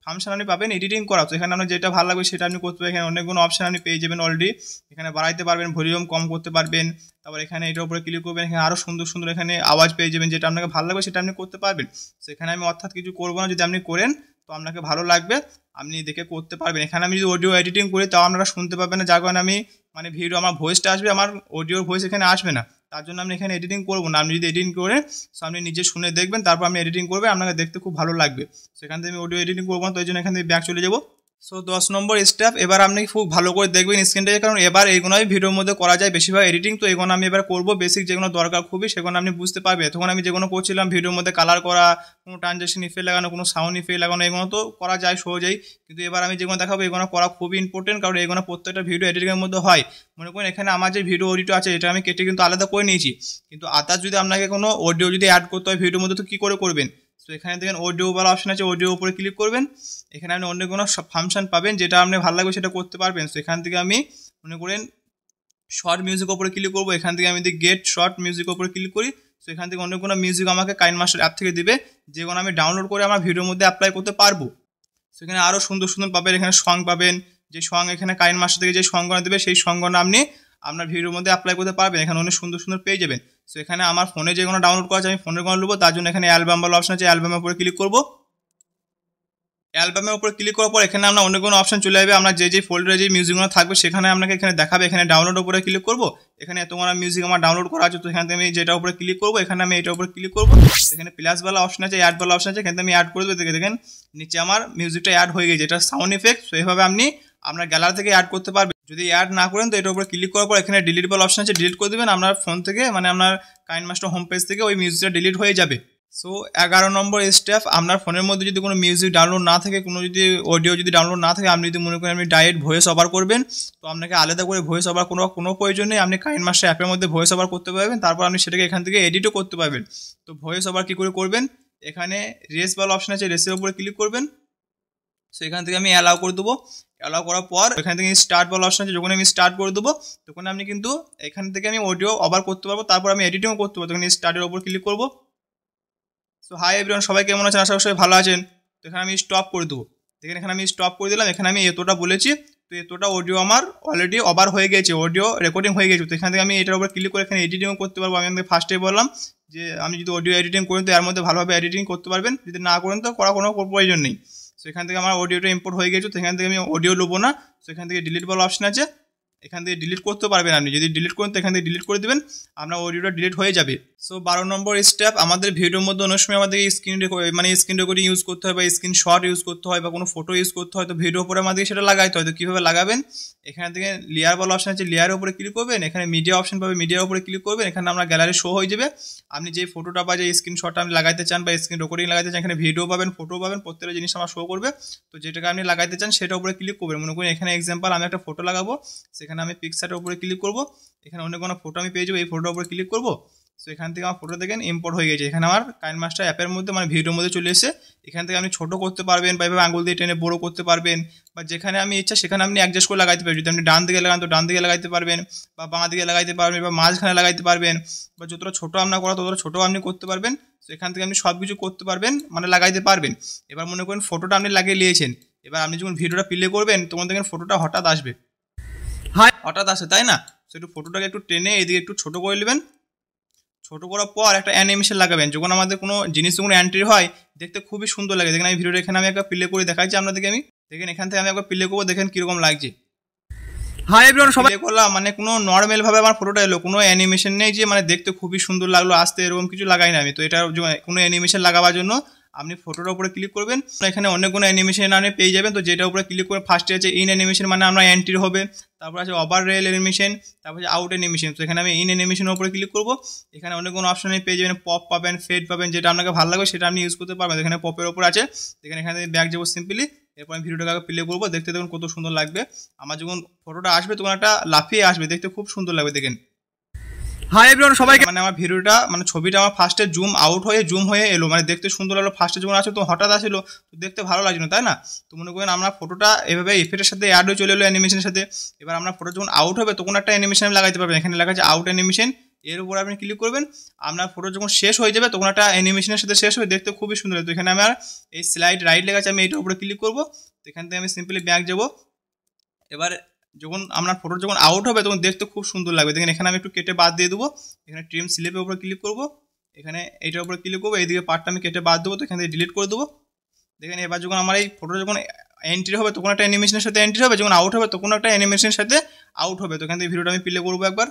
ফাংশন আপনি পাবেন এডিটিং করা। তো এখানে আপনার যেটা ভালো লাগবে সেটা আপনি করতে পারবেন। এখানে অনেকগুলো অপশন আপনি পেয়ে যাবেন অলরেডি, এখানে বাড়াইতে পারবেন, ভলিউম কম করতে পারবেন। তারপর এখানে এটার উপরে ক্লিক করবেন, এখানে আরও সুন্দর সুন্দর এখানে আওয়াজ পেয়ে যাবেন, যেটা আপনাকে ভালো লাগবে সেটা আপনি করতে পারবেন। সেখানে আমি অর্থাৎ কিছু করবো না, যদি আপনি করেন তো আপনাকে ভালো লাগবে, আপনি দেখে করতে পারবেন। এখানে আমি যদি অডিও এডিটিং করি তাও আপনারা শুনতে পাবেন না, যার কারণে আমি মানে ভিডিও আমার ভয়েসটা আসবে, আমার অডিওর ভয়েস এখানে আসবে না, তার জন্য আমি এখানে এডিটিং করবো না। আপনি যদি এডিটিং করে সো আপনি নিজে শুনে দেখবেন, তারপর আপনি এডিটিং করবেন, আপনাকে দেখতে খুব ভালো লাগবে। সেখান থেকে আমি অডিও এডিটিং করবো না, তো এই জন্য এখান থেকে ব্যাক চলে যাবো। সো 10 নম্বর স্টেপ, এবার আপনি খুব ভালো করে দেখবেন স্ক্রিনটাকে, কারণ এবার এইগুলোই ভিডিওর মধ্যে করা যায় বেশিরভাগ এডিটিং। তো এগুলো আমি এবার করবো, বেসিক যেগুলো দরকার খুবই সেগুলো আপনি বুঝতে পারবে। তখন আমি যেগুলো করছিলাম ভিডিওর মধ্যে কালার করা, কোনো ট্রানজেকশন ইফেক্ট লাগানো, কোনো সাউন্ড ইফেক্ট লাগানো, এগুলো তো করা যায় সহজেই, কিন্তু এবার আমি যেগুলো দেখাবো এগুলো করা খুবই ইম্পর্টেন্ট, কারণ এগুলো প্রত্যেকটা ভিডিও এডিটিংয়ের মধ্যে হয়। মনে করেন এখানে আমার যে ভিডিও অডিও আছে এটা আমি কেটে কিন্তু আলাদা করে নিয়েছি, কিন্তু আদার্স যদি আপনাকে কোনো অডিও যদি অ্যাড করতে হয় ভিডিওর মধ্যে তো কী করে করবেন? তো এখানে দেখেন অডিও বলা অপশন আছে, অডিও উপরে ক্লিক করবেন, এখানে আপনি অন্য কোনো ফাংশন পাবেন, যেটা আপনি ভালো লাগবে সেটা করতে পারবেন। তো এখান থেকে আমি মনে করেন শর্ট মিউজিক উপরে ক্লিক করবো, এখান থেকে আমি যদি গেট শর্ট মিউজিক উপরে ক্লিক করি, তো এখান থেকে অন্য কোনো মিউজিক আমাকে কাইনমাস্টার অ্যাপ থেকে দিবে, যেগুলো আমি ডাউনলোড করে আমার ভিডিওর মধ্যে অ্যাপ্লাই করতে পারবো। সেখানে আরও সুন্দর সুন্দর পাবেন, এখানে সং পাবেন, যে সং এখানে কাইনমাস্টার থেকে যে সংগনা দেবে সেই সংগনা আপনি আপনার ভিডিওর মধ্যে অ্যাপ্লাই করতে পারবেন, এখানে অনেক সুন্দর সুন্দর পেয়ে যাবেন। সো এখানে আমার ফোনে যেগুলো ডাউনলোড করা আছে আমি ফোনের কোনো নেবো, তার জন্য এখানে অ্যালবাম বলা অপশন আছে, অ্যালবামের উপরে ক্লিক করবো। অ্যালবামের উপরে ক্লিক করার পর এখানে আমরা অন্য কোনো অপশন চলে যাবে, আমরা যে ফোল্ডারে যে মিউজিকগুলো থাকবে সেখানে আপনাকে এখানে দেখাবে। এখানে ডাউনলোড উপরে ক্লিক করবো, এখানে এতগুলো মিউজিক আমার ডাউনলোড করা আছে, তো এখান থেকে আমি যেটা উপরে ক্লিক করবো, এখানে আমি এটার উপরে ক্লিক করবো, এখানে প্লাসওয়ালা অপশন আছে, অ্যাডওয়ালা অপশন আছে, এখানে আমি অ্যাড করে দেবো। দেখেন নিচে আমার মিউজিকটা অ্যাড হয়ে গেছে, এটা সাউন্ড ইফেক্ট। তো এইভাবে আপনি আপনার গ্যালারি থেকে অ্যাড করতে পারবেন। যদি অ্যাড না করেন তো এটার উপরে ক্লিক করার পর এখানে ডিলিট বলা অপশন আছে, ডিলিট করে দেবেন আপনার ফোন থেকে, মানে আপনার কাইনমাস্টার হোম পেজ থেকে ওই মিউজিকটা ডিলিট হয়ে যাবে। সো 11 নম্বর স্টেপ, আপনার ফোনের মধ্যে যদি কোনো মিউজিক ডাউনলোড না থাকে, কোনো যদি অডিও যদি ডাউনলোড না থাকে, আপনি যদি মনে করেন আপনি ডাইরেক্ট ভয়েস ওভার করবেন, তো আপনাকে আলাদা করে ভয়েস ওভার কোনো প্রয়োজন নেই, আপনি কাইনমাস্টার অ্যাপের মধ্যে ভয়েস ওভার করতে পারবেন, তারপর আপনি সেটাকে এখান থেকে এডিটও করতে পারবেন। তো ভয়েস ওভার কী করে করবেন, এখানে রেস বলা অপশন আছে, রেসের উপরে ক্লিক করবেন। সো এখান থেকে আমি অ্যালাউ করে দেবো, অ্যালাউ করার পর এখান থেকে স্টার্ট বলা অপশন আছে, যখন আমি স্টার্ট করে দেবো তখন আপনি কিন্তু এখান থেকে আমি অডিও ওভার করতে পারবো, তারপর আমি এডিটিংও করতে পারবো। তখন স্টার্টের উপর ক্লিক করবো। সো হাই এভরিওয়ান, সবাই কেমন আছেন? আশা করি ভালো আছেন। তো এখানে আমি স্টপ করে দেবো, দেখেন এখানে আমি স্টপ করে দিলাম, এখানে আমি এতটা বলেছি, তো এতটা অডিও আমার অলরেডি ওভার হয়ে গেছে, অডিও রেকর্ডিং হয়ে গেছে। তো এখান থেকে আমি এটার উপর ক্লিক করে এখানে এডিটিংও করতে পারবো। আমি আমাদের ফার্স্টে বললাম যে আমি যদি অডিও এডিটিং করেন তো এর মধ্যে ভালোভাবে এডিটিং করতে পারবেন, যদি না করেন তো করা কোনো প্রয়োজন নেই। সো এখান থেকে আমার অডিওটা ইম্পোর্ট হয়ে গেছে, তো এখান থেকে আমি অডিও নেবো না। সো এখান থেকে ডিলিট বলা অপশন আছে, এখান থেকে ডিলিট করতে পারবেন। আপনি যদি ডিলিট করেন তো এখান থেকে ডিলিট করে দেবেন, আপনার অডিওটা ডিলিট হয়ে যাবে। সো 12 নম্বর স্টেপ, আমাদের ভিডিওর মধ্যে অনেক সময় আমাদের স্ক্রিন রেকর্ডিং ইউজ করতে হয় বা স্ক্রিনশট ইউজ করতে হয় বা কোনো ফটো ইউজ করতে হয়, তো ভিডিওর উপরে আমাদের সেটা লাগাইতে হয়। তো কীভাবে লাগাবেন, এখান থেকে লেয়ার বলা অপশন আছে, লেয়ারের উপরে ক্লিক করবেন, এখানে মিডিয়া অপশন পাবে, মিডিয়ার উপরে ক্লিক করবেন, এখানে আপনার গ্যালারি শো হয়ে যাবে। আপনি যে ফটোটা বা যে স্ক্রিনশটটা আপনি লাগাইতে চান বা স্ক্রিন রেকর্ডিং লাগাইতে চান, এখানে ভিডিও পাবেন, ফটো পাবেন, প্রত্যেকটা জিনিস আমার শো করবে। তো যেটাকে আপনি লাগাইতে চান সেটার উপরে ক্লিক করবেন। মনে করেন এখানে এক্সাম্পল আমি একটা ফটো লাগাবো, সেখানে আমি পিকচারের উপরে ক্লিক করব, এখানে অন্য কোনো ফটো আমি পেয়ে যাবো, এই ফটোর উপরে ক্লিক করবো। সো এখান থেকে আমার ফটো দেখেন ইম্পোর্ট হয়ে গেছে, এখানে আমার কাইনমাস্টার অ্যাপের মধ্যে মানে ভিডিওর মধ্যে চলে এসে এখান থেকে আপনি ছোটো করতে পারবেন বা এভাবে আঙুল দিয়ে টেনে বড়ো করতে পারবেন, বা যেখানে আমি ইচ্ছা সেখানে আপনি অ্যাডজাস্ট করে লাগাইতে পারবেন। যদি আপনি ডান দিকে লাগান তো ডান দিকে লাগাইতে পারবেন, বা বাঁ দিকে লাগাইতে পারবেন, বা মাঝখানে লাগাইতে পারবেন, বা যতটা ছোটো আপনার করা ততটা ছোটো আপনি করতে পারবেন। তো এখান থেকে আপনি সব কিছু করতে পারবেন, মানে লাগাইতে পারবেন। এবার মনে করেন ফটোটা আপনি লাগিয়ে নিয়েছেন, এবার আপনি যখন ভিডিওটা প্লে করবেন তখন দেখেন ফটোটা হঠাৎ আসবে, হঠাৎ আসে, তাই না? তো একটু ফটোটাকে একটু টেনে এদিকে একটু ছোটো করে নেবেন, ছোটো করার পর একটা অ্যানিমেশন লাগাবেন। যখন আমাদের কোনো জিনিস যখন এন্ট্রি হয় দেখতে খুবই সুন্দর লাগে। দেখেন আমি ভিডিওটা এখানে আমি একবার প্লে করে দেখাচ্ছি আপনাদেরকে, আমি দেখেন এখান থেকে আমি একবার প্লে করবো, দেখেন কীরকম লাগছে। হাই এভরিওয়ান, সবাই প্লে করলাম, মানে কোনো নর্মাল ভাবে আমার ফটোটা এলো, কোনো অ্যানিমেশন নেই যে মানে দেখতে খুবই সুন্দর লাগলো আসতে, এরকম কিছু লাগাই না আমি। তো এটা কোনো অ্যানিমেশন লাগাবার জন্য আপনি ফটোটার উপরে ক্লিক করবেন, এখানে অনেকগুলো অ্যানিমেশন আপনি পেয়ে যাবেন। তো যেটা উপরে ক্লিক করে ফার্স্টে আছে ইন অ্যানিমেশন, মানে আমরা এন্ট্রি হবে, তারপর আছে ওভার রেল অ্যানিমেশন, তারপর আছে আউট অ্যানিমেশন। তো এখানে আমি ইন অ্যানিমেশনের উপরে ক্লিক করবো, এখানে অনেকগুলো অপশন পেয়ে যাবেন, পপ পাবেন, ফেড পাবেন, যেটা আপনাকে ভালো লাগবে সেটা আপনি ইউজ করতে পারবেন। এখানে পপের ওপর আছে, এখানে ব্যাক যাবো সিম্পলি, এরপর আমি ভিডিওটাকে প্লে করবো, দেখতে দেখুন কত সুন্দর লাগবে। আমার যখন ফটোটা আসবে তখন একটা লাফিয়ে আসবে, দেখতে খুব সুন্দর লাগবে। দেখেন হাই এভরিওয়ান, সবাইকে মানে আমার ভিডিওটা মানে ছবিটা আমার ফার্স্টে জুম আউট হয়ে জুম হয়ে এলো, মানে দেখতে সুন্দর লাগলো। ফার্স্টে যখন আসলো তো হঠাৎ আসলো, তো দেখতে ভালো লাগছিল, তাই না? তো মনে করেন আমরা ফটোটা এভাবে ইফেক্টের সাথে অ্যাড হয়ে চলে এলো অ্যানিমেশনের সাথে। এবার আমরা ফটো যখন আউট হবে তখন একটা অ্যানিমেশন লাগাইতে পারবেন, এখানে লেখা আছে আউট অ্যানিমেশন, এর উপর আপনি ক্লিক করবেন। আপনার ফটো যখন শেষ হয়ে যাবে তখন একটা অ্যানিমেশনের সাথে শেষ হয়ে দেখতে খুবই সুন্দর লাগে। তো এখানে আমার এই স্লাইড রাইট লেখা আছে, আমি এইটার উপরে ক্লিক করবো, তো এখান থেকে আমি সিম্পলি ব্যাক যাবো। এবার যখন আপনার ফটো যখন আউট হবে তখন দেখতে খুব সুন্দর লাগবে। দেখেন এখানে আমি একটু কেটে বাদ দিয়ে দেবো, এখানে ট্রিম স্লিপের উপরে ক্লিক করবো, এখানে এইটার উপরে ক্লিক করবো, এইদিকে পার্টটা আমি কেটে বাদ দেবো, তো এখান থেকে ডিলিট করে দেবো। দেখেন এবার যখন আমার এই ফটো যখন এন্ট্রি হবে তখন একটা অ্যানিমেশনের সাথে এন্ট্রি হবে, যখন আউট হবে তখন একটা অ্যানিমেশনের সাথে আউট হবে। তো এখান থেকে ভিডিওটা আমি প্লে করবো একবার।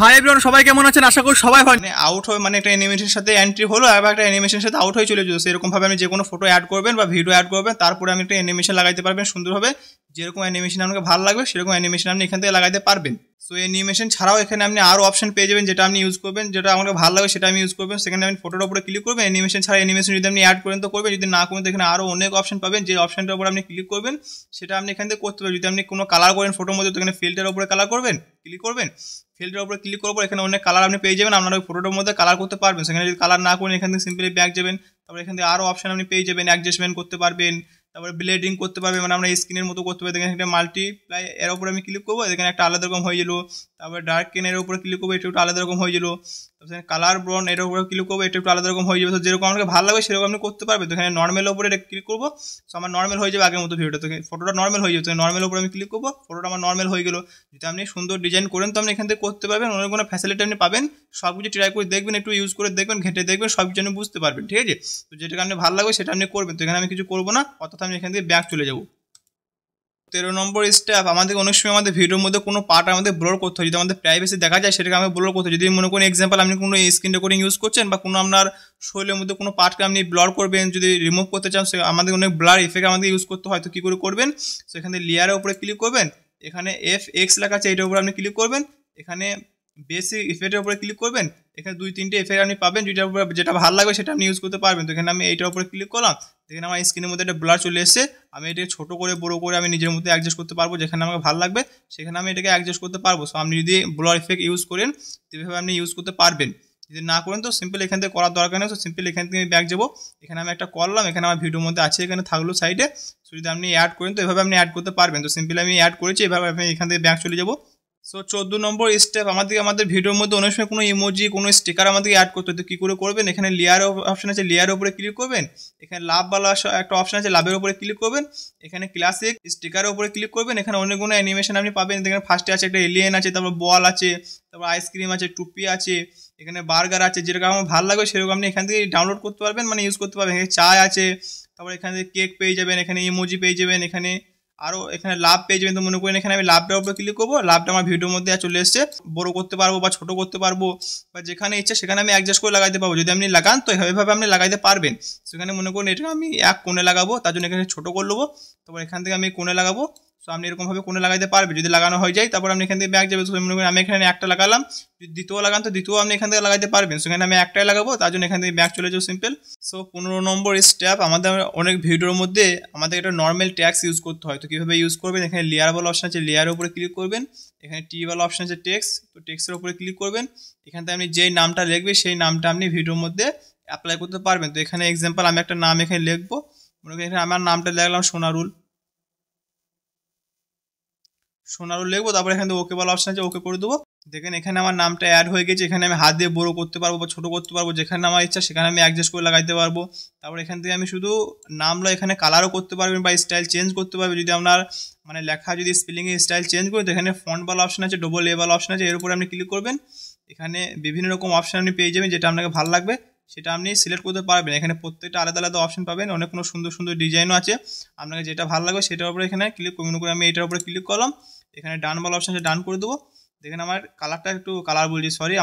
হাই এভরিওয়ান, সবাই কেমন আছেন? আশা করি সবাই ভালো। মানে আউট হবে মানে একটা অ্যানিমেশনের সাথে এন্ট্রি হলো, আবার একটা অ্যানিমেশনের সাথে আউট হয়ে চলে যাবে। সেরকম ভাবে আপনি যে কোনো ফটো অ্যাড করবেন বা ভিডিও অ্যাড করবেন, তারপরে আপনি একটা অ্যানিমেশন লাগাইতে পারবেন সুন্দরভাবে। যেরকম অ্যানিমেশন আপনাকে ভালো লাগবে সেরকম অ্যানিমেশন আপনি এখান থেকে লাগাইতে পারবেন। সো অ্যানিমেশন ছাড়াও এখানে আপনি আরও অপশন পেয়ে যাবেন, যেটা আপনি ইউজ করবেন, যেটা আমাকে ভালো লাগে সেটা আমি ইউজ করবেন। সেখানে আপনি ফটোর উপরে ক্লিক করবেন, অ্যানিমেশন ছাড়া অ্যানিমেশন যদি আপনি অ্যাড করেন তো করবেন, যদি না করেন তো এখানে আরও অনেক অপশন পাবেন। যে অপশনটার উপর আপনি ক্লিক করবেন সেটা আপনি এখান থেকে করতে পারবেন। যদি আপনি কোনো কালার করেন ফটোর মধ্যে তো এখানে ফিল্টারের উপরে কালার করবেন, ক্লিক করবেন, ফিল্টারের উপরে ক্লিক করবো, এখানে অনেক কালার আপনি পেয়ে যাবেন, আপনার ওই ফটোটার মধ্যে কালার করতে পারবেন। সেখানে যদি কালার না করেন এখান থেকে সিম্পলি ব্যাক যাবেন, তারপরে এখান থেকে আরও অপশন আপনি পেয়ে যাবেন, অ্যাডজাস্টমেন্ট করতে পারবেন, তারপরে ব্লেডিং করতে পারবেন, মানে আমরা স্ক্রিনের মতো করতে পারি। দেখেন এখানে মাল্টিপ্লাই এর উপরে আমি ক্লিক করবো, এখানে একটা আলাদা রকম হয়ে গেল। তারপরে ডার্ক কেন এর উপরে ক্লিক করবো, এটা একটু আলাদা রকম হয়ে গেল। তারপরে কালার ব্রাউন এর উপরে ক্লিক করবো, এটা একটু আলাদা রকম হয়ে যাবে। তো যেরকম আমাকে ভালো লাগে সেরকম আপনি করতে পারবেন। তো এখানে নর্মালের উপরে এটা ক্লিক করবো, তো আমার নর্মাল হয়ে যাবে আগের মতো ভিডিওটা। তো ফটোটা নর্মাল হয়ে যাবে, তো নর্মালের উপরে আমি ক্লিক করবো, ফটোটা আমার নর্মাল হয়ে গেলো। যদি আপনি সুন্দর ডিজাইন করেন তো আপনি এখান থেকে করতে পারবেন, অনেক কোনো ফ্যাসিলিটি আপনি পাবেন। সব কিছু ট্রাই করে দেখবেন, একটু ইউজ করে দেখবেন, ঘেঁটে দেখবেন, সব কিছু আপনি বুঝতে পারবেন, ঠিক আছে? তো যেটা আপনি ভালো লাগবে সেটা আপনি করবেন। তো এখানে আমি কিছু করবো না, অর্থাৎ আমি এখান থেকে ব্যাক চলে যাবো। 13 নম্বর স্টেপ, আমাদের অনেক সময় আমাদের ভিডিওর মধ্যে কোনো পার্ট আমাদের ব্লর করতে হয়, যদি আমাদের প্রাইভেসি দেখা যায় সেটাকে আমি ব্লর করতে হয়। যদি মনে করেন এক্সাম্পল আপনি কোনো স্ক্রিন রেকর্ডিং ইউজ করছেন বা কোনো আপনার শরীরের মধ্যে কোনো পার্টকে আপনি ব্লর করবেন, যদি রিমুভ করতে চান, আমাদের অনেক ব্লার ইফেক্ট আমাদের ইউজ করতে হয়। তো কী করে করবেন, সেখানে লেয়ারের উপরে ক্লিক করবেন, এখানে FX লেখা আছে এটার উপরে আপনি ক্লিক করবেন, এখানে বেসিক ইফেক্টের উপরে ক্লিক করবেন, এখানে 2-3টে ইফেক্ট আপনি পাবেন, যেটা ভালো লাগবে সেটা আপনি ইউজ করতে পারবেন। তো এখানে আমি এইটার উপরে ক্লিক করলাম, দেখেন আমার স্ক্রিনের মধ্যে একটা ব্লার চলে এসেছে। আমি এটাকে ছোটো করে বড়ো করে আমি নিজের মধ্যে অ্যাডজাস্ট করতে পারবো, যেখানে আমাকে ভালো লাগবে সেখানে আমি এটাকে অ্যাডজাস্ট করতে পারবো। সো আপনি যদি ব্লার ইফেক্ট ইউজ করেন সেভাবে আপনি ইউজ করতে পারবেন। যদি না করেন তো সিম্পল এখান থেকে করার দরকার নেই। তো সিম্পল এখান থেকে আমি ব্যাক যাবো, এখানে আমি একটা করলাম, এখানে আমার ভিডিওর মধ্যে আছে, এখানে থাকলো সাইডে। সো যদি আপনি অ্যাড করেন তো এভাবে আপনি অ্যাড করতে পারবেন। তো সিম্পল আমি অ্যাড করেছি, এভাবে আমি এখান থেকে ব্যাক চলে যাবো। সো 14 নম্বর স্টেপ, আমাদের ভিডিওর মধ্যে অনেক সময় কোনো ইমোজি কোনো স্টিকার আমাদেরকে অ্যাড করতে হয়। তো কী করে করবেন, এখানে লেয়ার অপশন আছে, লেয়ারের উপরে ক্লিক করবেন, এখানে লাভওয়ালা একটা অপশন আছে, লাভের উপরে ক্লিক করবেন, এখানে ক্লাসিক স্টিকারের উপরে ক্লিক করবেন। এখানে অনেকগুলো অ্যানিমেশন আপনি পাবেন। এখানে ফার্স্টে আছে একটা এলিয়েন আছে, তারপর বল আছে, তারপর আইসক্রিম আছে, টুপি আছে, এখানে বার্গার আছে, যেরকম আমার ভালো লাগবে সেরকম আপনি এখান থেকে ডাউনলোড করতে পারবেন, মানে ইউজ করতে পারবেন। এখানে চা আছে, তারপর এখানে কেক পেয়ে যাবেন, এখানে ইমোজি পেয়ে যাবেন, এখানে আরও এখানে লাভ পেয়ে যাবেন। তো মনে করেন এখানে আমি লাভটার উপরে ক্লিক করবো, লাভটা আমার ভিডিওর মধ্যে চলে এসছে, বড় করতে পারবো বা ছোট করতে পারবো বা যেখানে ইচ্ছা সেখানে আমি অ্যাডজাস্ট করে লাগাইতে পারবো। যদি আপনি লাগান তো এভাবে আপনি লাগাইতে পারবেন। সেখানে মনে করুন এটা আমি এক কোণে লাগাবো, তার জন্য এখানে ছোটো করে নেবো, তারপর এখান থেকে আমি কোণে লাগাবো। সো আপনি এরকমভাবে কোণে লাগাইতে পারবে। যদি লাগানো হয়ে যায় তারপর আপনি এখান থেকে ব্যাক যাবে। মনে করেন আমি এখানে একটা লাগালাম, যদি দ্বিতীয় লাগান তো দ্বিতীয় আপনি এখান থেকে লাগাইতে পারবেন। সেখানে আমি একটাই লাগাবো, তার জন্য এখান থেকে ব্যাক চলে যাবো, সিম্পল। সো 15 নম্বর স্টেপ, আমাদের অনেক ভিডিওর মধ্যে আমাদের একটা নর্মাল ট্যাক্স ইউজ করতে হয়। তো কীভাবে ইউজ করবেন, এখানে লেয়ার বলা অপশন আছে, লেয়ারের উপরে ক্লিক করবেন। এখানে টি বলা অপশন আছে টেক্সট, তো টেক্সটের উপরে ক্লিক করবেন। এখান থেকে আপনি যেই নামটা লিখবে সেই নামটা আপনি ভিডিওর মধ্যে অ্যাপ্লাই করতে পারবেন। তো এখানে এক্সাম্পল আমি একটা নাম এখানে লিখবো, মনে করেন এখানে আমার নামটা লিখলাম সোনারুল লিখবো। তারপর এখানে ওকে বলা অপশন আছে, ওকে করে দেবো। দেখেন এখানে আমার নামটা অ্যাড হয়ে গেছে। এখানে আমি হাত দিয়ে বড় করতে পারবো বা ছোটো করতে পারবো, যেখানে আমার ইচ্ছা সেখানে আমি অ্যাডজাস্ট করে লাগাইতে পারবো। তারপর এখান থেকে আমি শুধু নামগুলো এখানে কালারও করতে পারবেন বা স্টাইল চেঞ্জ করতে পারবে। যদি আপনার মানে লেখা যদি স্পেলিংয়ের স্টাইল চেঞ্জ করি তো এখানে ফন্ট বলা অপশন আছে, ডবল এ বলা অপশন আছে, এর উপরে আপনি ক্লিক করবেন। এখানে বিভিন্ন রকম অপশন আপনি পেয়ে যাবেন, যেটা আপনাকে ভালো লাগবে সেটা আপনি সিলেক্ট করতে পারবেন। এখানে প্রত্যেকটা আলাদা আলাদা অপশন পাবেন, অনেক কোনো সুন্দর সুন্দর ডিজাইনও আছে। আপনাকে যেটা ভালো লাগবে সেটার উপরে এখানে ক্লিক করবেন। মনে করে আমি এটার উপরে ক্লিক করলাম, এখানে ডান বলা অপশন আছে, ডান করে দেবো। দেখেন আমার কালারটা একটু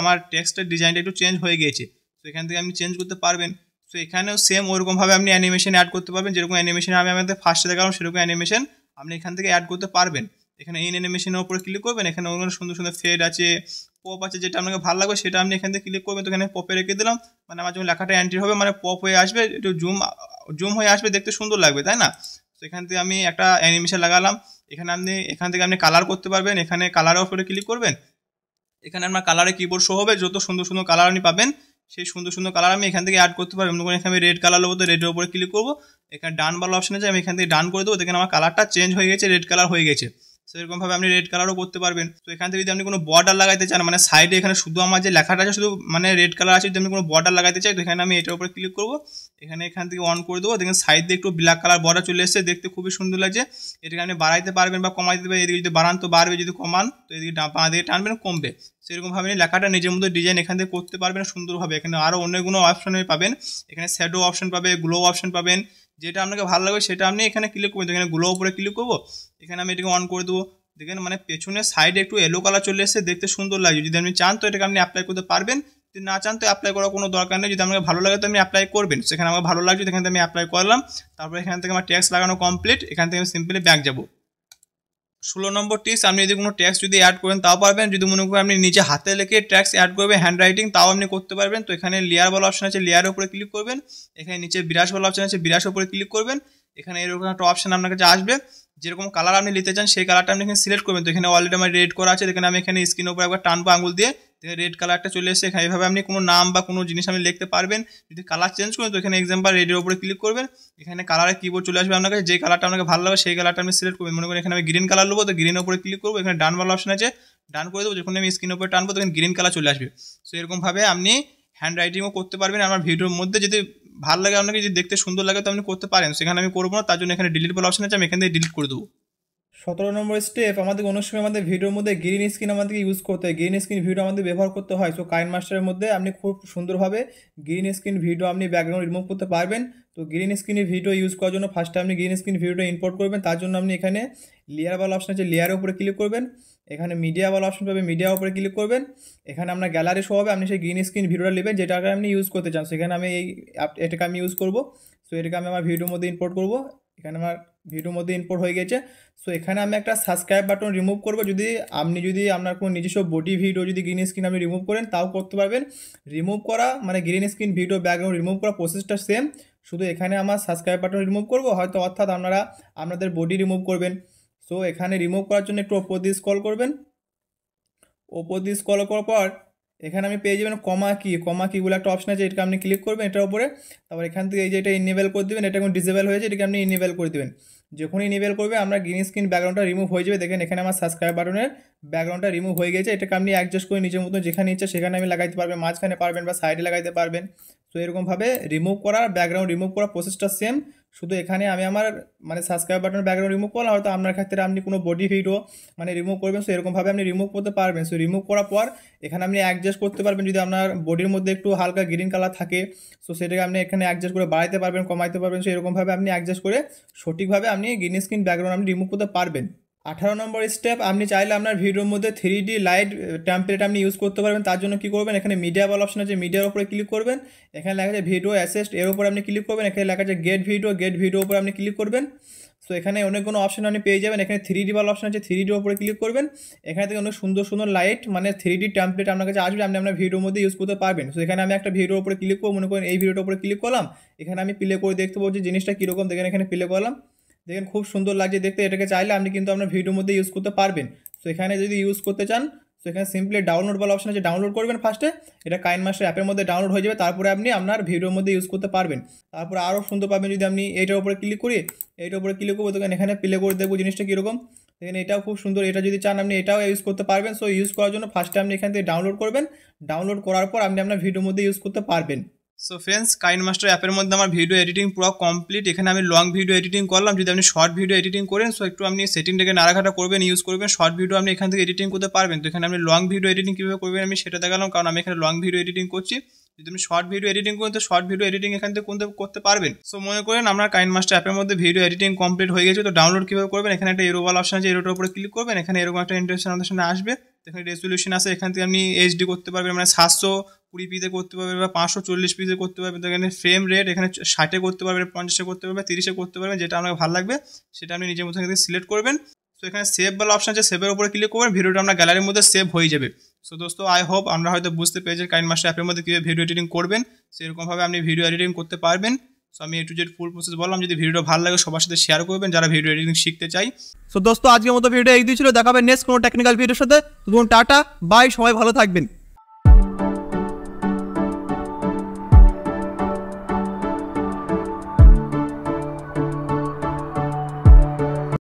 আমার টেক্সটের ডিজাইনটা একটু চেঞ্জ হয়ে গিয়েছে। তো এখান থেকে আপনি চেঞ্জ করতে পারবেন। তো এখানেও সেম ওরকমভাবে আপনি অ্যানিমেশন অ্যাড করতে পারবেন, যেরকম অ্যানিমেশন আমি আমাদের ফার্স্টে দেখালাম সেরকম অ্যানিমেশন আপনি এখান থেকে অ্যাড করতে পারবেন। এখানে এই অ্যানিমেশনের উপরে ক্লিক করবেন, এখানে অন্য সুন্দর সুন্দর ফেড আছে, পপ আছে, যেটা আপনাকে ভালো লাগবে সেটা আপনি এখান থেকে ক্লিক করবেন। তো এখানে পপে রেখে দিলাম, মানে আমার যখন লেখাটা এন্ট্রি হবে মানে পপ হয়ে আসবে, একটু জুম হয়ে আসবে, দেখতে সুন্দর লাগবে, তাই না? তো এখান থেকে আমি একটা অ্যানিমেশন লাগালাম। এখান থেকে আপনি কালার করতে পারবেন। এখানে কালারের উপরে ক্লিক করবেন, এখানে আপনার কালারে কিবোর্ড শো হবে, যত সুন্দর সুন্দর কালার আপনি পাবেন সেই সুন্দর সুন্দর কালার আমি এখান থেকে অ্যাড করতে পারবো। এখানে আমি রেড কালার নেবো, তো রেডের উপরে ক্লিক করবো। এখানে ডান বালা অপশন আছে, আমি এখান থেকে ডান করে দেবো। দেখেন আমার কালারটা চেঞ্জ হয়ে গেছে, রেড কালার হয়ে গেছে। সেরকমভাবে আপনি রেড কালারও করতে পারবেন। তো এখান থেকে যদি আপনি কোনো বর্ডার লাগাইতে চান, মানে সাইডে এখানে শুধু আমার যে লেখাটা আছে শুধু মানে রেড কালার আছে, যদি আমি কোনো বর্ডার লাগাইতে চাই তো এখানে আমি এটার উপরে ক্লিক করবো। এখান থেকে অন করে দেবো। দেখেন সাইড দিয়ে একটু ব্ল্যাক কালার বর্ডার চলে এসেছে, দেখতে খুবই সুন্দর লাগছে। এটাকে আপনি বাড়াইতে পারবেন বা কমাইতে পারবেন। এদিকে যদি বাড়ান তো বাড়বে, যদি কমান তো এদিকে বাঁ দিকে টানবেন কমবে। সেরকমভাবে লেখাটা নিজের মতো ডিজাইন এখান থেকে করতে পারবেন সুন্দরভাবে। এখানে আরও অনেকগুলো অপশন পাবেন, এখানে শ্যাডো অপশন পাবে, গ্লো অপশন পাবেন, যেটা আপনাকে ভালো লাগবে সেটা আপনি এখানে ক্লিক করবেন। এখানে গ্লো উপরে ক্লিক করবো, এখানে আমি এটাকে অন করে দেবো। দেখেন মানে পেছনে সাইডে একটু ইয়েলো কালার চলে এসেছে, দেখতে সুন্দর লাগছে। যদি আপনি চান তো এটাকে আপনি অ্যাপ্লাই করতে পারবেন, যদি না চান তো অ্যাপ্লাই করার কোনো দরকার নেই। যদি আপনাকে ভালো লাগে তো আপনি অ্যাপ্লাই করবেন। সেখানে আমার ভালো লাগছে, এখান থেকে আমি অ্যাপ্লাই করলাম। তারপর এখান থেকে আমার ট্যাক্স লাগানো কমপ্লিট। এখান থেকে আমি সিম্পলি ব্যাক যাবো। 16 নম্বর টিপস, আপনি যদি কোনো ট্যাক্স যদি অ্যাড করেন তাও পারবেন। যদি মনে করেন আপনি নিজে হাতে লিখে ট্যাক্স অ্যাড করবেন হ্যান্ড রাইটিং, তাও আপনি করতে পারবেন। তো এখানে লেয়ার বলা অপশন আছে, লেয়ারের উপরে ক্লিক করবেন। এখানে নিচে বিরাশ বলা অপশন আছে, বিরাশের উপরে ক্লিক করবেন। এখানে এরকম একটা অপশন আপনার কাছে আসবে, যেরকম কালার আপনি নিতে চান সেই কালারটা আপনি এখানে সিলেক্ট করবেন। তো এখানে অলরেডি আমার রেড করা আছে, এখানে আমি এখানে স্ক্রিনের উপর একবার টানবো আঙুল দিয়ে, রেড কালারটা চলে এসেছে। এখানে এইভাবে আপনি কোনো নাম বা কোনো জিনিস আপনি লিখতে পারবেন। যদি কালার চেঞ্জ করেন তো এখানে এক্সাম্পল রেডের উপরে ক্লিক করবেন। এখানে কালারের কিবোর্ড চলে আসবে আপনার কাছে, যে কালারটা আপনাকে ভালো লাগে সেই কালারটা আপনি সিলেক্ট করবেন। মনে করেন এখানে আমি গ্রিন কালার নেবো, তো গ্রিনের উপরে ক্লিক করবো। এখানে ডান বালা অপশন আছে, ডান করে দেবো। যখন আমি স্ক্রিনের উপরে টানবো তখন গ্রিন কালার চলে আসবে। সো এরকমভাবে আপনি হ্যান্ড রাইটিংও করতে পারবেন। আমার ভিডিওর মধ্যে যদি ভালো লাগে আপনাকে, যদি দেখতে সুন্দর লাগে তো আপনি করতে পারেন। সেখানে আমি করবো না, তার জন্য এখানে ডিলিট বলা অপশন আছে, আমি এখান থেকে ডিলিট করে দেবো। 17 নম্বর স্টেপ, আমাদের অনেক সময় আমাদের ভিডিওর মধ্যে গ্রিন স্ক্রিন আমাদেরকে ইউজ করতে হয়, গ্রিন স্ক্রিন ভিডিও আমাদের ব্যবহার করতে হয়। সো কাইনমাস্টারের মধ্যে আপনি খুব সুন্দরভাবে গ্রিন স্ক্রিন ভিডিও আপনি ব্যাকগ্রাউন্ড রিমুভ করতে পারবেন। তো গ্রিন স্ক্রিনের ভিডিও ইউজ করার জন্য ফার্স্টে আপনি গ্রিন স্ক্রিন ভিডিওটা ইম্পোর্ট করবেন। তার জন্য আপনি এখানে লেয়ার বালা অপশন আছে, লেয়ারের উপরে ক্লিক করবেন। এখানে মিডিয়া বালা অপশন পাবে, মিডিয়ার উপরে ক্লিক করবেন। এখানে আপনার গ্যালারি শো হবে, আপনি সেই গ্রিন স্ক্রিন ভিডিওটা নেবেন যেটাকে আপনি ইউজ করতে চান। সেখানে আমি এটাকে আমি ইউজ করবো। সো এটাকে আমি আমার ভিডিওর মধ্যে ইম্পোর্ট করবো। এখানে আমার ভিডিওর মধ্যে ইম্পোর্ট হয়ে গেছে। সো এখানে আমি একটা সাবস্ক্রাইব বাটন রিমুভ করবো। যদি আপনার কোনো নিজস্ব বডি ভিডিও যদি গ্রিন স্ক্রিন আপনি রিমুভ করেন তাও করতে পারবেন। রিমুভ করা মানে green screen video background remove করা প্রসেসটা সেম, শুধু এখানে আমার সাবস্ক্রাইব বাটন রিমুভ করবো, হয়তো অর্থাৎ আপনারা আপনাদের বডি রিমুভ করবেন। সো এখানে রিমুভ করার জন্য একটু ওপর দিয়ে স্ক্রল করবেন। ওপর দিয়ে স্ক্রল করার পর এখানে আমি পেয়ে যাবেন কমা কি বলে একটা অপশন আছে, এটাকে আপনি ক্লিক করবেন এটার উপরে। তারপর এখান থেকে এই যে এটা ইনেবল করে দেবেন, এটা এখন ডিসেবল হয়েছে, এটাকে আপনি ইনেবল করে দেবেন। যখনই ইনেবল করবে আমরা গ্রিন স্ক্রিন ব্যাকগ্রাউন্ডটা রিমুভ হয়ে যাবে। দেখেন এখানে আমার সাবস্ক্রাইব বাটনের ব্যাকগ্রাউন্ডটা রিমুভ হয়ে গেছে। এটাকে আপনি অ্যাডজাস্ট করে নিজের মতো যেখানে ইচ্ছা সেখানে আমি লাগাইতে পারবেন, মাঝখানে পারবেন বা সাইডে লাগাইতে পারবেন। তো এরকমভাবে ব্যাকগ্রাউন্ড রিমুভ করার প্রসেসটা সেম, শুধু এখানে আমি আমার মানে সাবস্ক্রাইব বাটনের ব্যাকগ্রাউন্ড রিমুভ করলাম, হয়তো আপনার ক্ষেত্রে আপনি কোনো বডি ভিডিও মানে রিমুভ করবেন, সো এরকমভাবে আপনি রিমুভ করতে পারবেন। সো রিমুভ করার পর এখানে আপনি অ্যাডজাস্ট করতে পারবেন, যদি আপনার বডির মধ্যে একটু হালকা গ্রিন কালার থাকে সো সেটাকে আপনি এখানে অ্যাডজাস্ট করে বাড়াইতে পারবেন, কমাইতে পারবেন। সো এরকমভাবে আপনি অ্যাডজাস্ট করে সঠিকভাবে আপনি গ্রিন স্ক্রিন ব্যাকগ্রাউন্ড আপনি রিমুভ করতে পারবেন। 18 নম্বর স্টেপ, আপনি চাইলে আপনার ভিডিওর মধ্যে 3D লাইট টেমপ্লেট আপনি ইউজ করতে পারবেন। তার জন্য কি করবেন, এখানে মিডিয়া বল অপশন আছে, মিডিয়ার উপরে ক্লিক করবেন, এখানে লেখা আছে ভিডিও অ্যাসেস্ট, এর উপরে আপনি ক্লিক করবেন, এখানে লেখা আছে গেট ভিডিও উপরে আপনি ক্লিক করবেন। সো এখানে অনেকগুলো অপশন আপনি পেয়ে যাবেন, এখানে 3D বল অপশন আছে, 3D উপরে ক্লিক করবেন, এখানে থেকে অনেক সুন্দর সুন্দর লাইট মানে 3D টেমপ্লেট আপনার কাছে আসবে, আপনি আপনার ভিডিওর মধ্যে ইউজ করতে পারবেন। সো এখানে আমি একটা ভিডিওর উপরে ক্লিক করবো, মনে করেন এই ভিডিওটার উপরে ক্লিক করলাম, এখানে আমি প্লে করে দেখতে পাচ্ছি জিনিসটা কীরকম, দেখেন এখানে প্লে করলাম, দেখেন খুব সুন্দর লাগছে দেখতে। এটাকে চাইলে আপনি কিন্তু আপনার ভিডিওর মধ্যে ইউজ করতে পারবেন। সো এখানে যদি ইউজ করতে চান সো এখানে সিম্পলি ডাউনলোড বলা অপশন আছে, ডাউনলোড করবেন ফার্স্টে, এটা কাইনমাস্টার অ্যাপের মধ্যে ডাউনলোড হয়ে যাবে, তারপরে আপনি আপনার ভিডিওর মধ্যে ইউজ করতে পারবেন। তারপরে আরও সুন্দর পাবেন যদি আপনি এইটার উপরে ক্লিক করি, এইটার উপরে ক্লিক করবো, দেখেন এখানে প্লে করে দেখবো জিনিসটা কীরকম, দেখেন এটাও খুব সুন্দর। এটা যদি চান আপনি এটাও ইউজ করতে পারবেন। সো ইউজ করার জন্য ফার্স্টে আপনি এখান থেকে ডাউনলোড করবেন, ডাউনলোড করার পর আপনি আপনার ভিডিওর মধ্যে ইউজ করতে পারবেন। সো ফ্রেন্ডস, কাইনমাস্টার অ্যাপের মধ্যে আমার ভিডিও এডিটিং পুরো কমপ্লিট। এখানে আমি লং ভিডিও এডিটিং করলাম, যদি আপনি শর্ট ভিডিও এডিটিং করেন সো একটু আপনি সেটিংটাকে নাড়াঘাটা করবেন, ইউজ করবেন। শর্ট ভিডিও আপনি এখান থেকে এডিটিং করতে পারবেন। তো এখানে আপনি লং ভিডিও এডিটিং কীভাবে করবেন আমি সেটা দেখালাম, কারণ আমি এখানে লং ভিডিও এডিটিং করছি। যদি আপনি শর্ট ভিডিও এডিটিং করেন তো শর্ট ভিডিও এডিটিং এখান থেকে করতে পারবেন। সো মনে করেন আপনার কাইনমাস্টার অ্যাপের মধ্যে ভিডিও এডিটিং কমপ্লিট হয়ে গেছে। তো ডাউনলোড কীভাবে করবেন, এখানে একটা এরো ওয়ালা অপশন আছে, এরোটার উপরে ক্লিক করবেন, এখানে এরকম একটা ইন্টারফেস আমাদের সামনে আসবে। এখানে রেজলিউশন আছে, এখান থেকে আপনি এইচডি করতে পারবেন, মানে 720 পিতে করতে পারবেন বা 540 পিতে করতে পারবেন। তো এখানে ফ্রেম রেট এখানে 60-এ করতে পারবেন, 50-এ করতে পারবেন, 30-এ করতে পারবেন, যেটা আপনাকে ভালো লাগবে সেটা আপনি নিজের মতো থেকে সিলেক্ট করবেন। সো এখানে সেভ বলা অপশন আছে, সেভের উপরে ক্লিক করবেন, ভিডিওটা আপনার গ্যালারির মধ্যে সেভ হয়ে যাবে। সো দোস্ত, আই হোপ আমরা হয়তো বুঝতে পেরেছেন কাইনমাস্টার অ্যাপের মধ্যে কীভাবে ভিডিও এডিটিং করবেন, সেরকমভাবে আপনি ভিডিও এডিটিং করতে পারবেন। সো আমি A to Z full process বললাম। যদি ভিডিওটা ভালো লাগে সবার সাথে শেয়ার করবেন যারা ভিডিও এডিটিং শিখতে চাই। সো দোস্ত, আজকের মতো ভিডিও এই ছিল, দেখাবেন নেক্সট কোনো টেকনিক্যাল ভিডিওর সাথে। টাটা বাই, সবাই ভালো থাকবেন।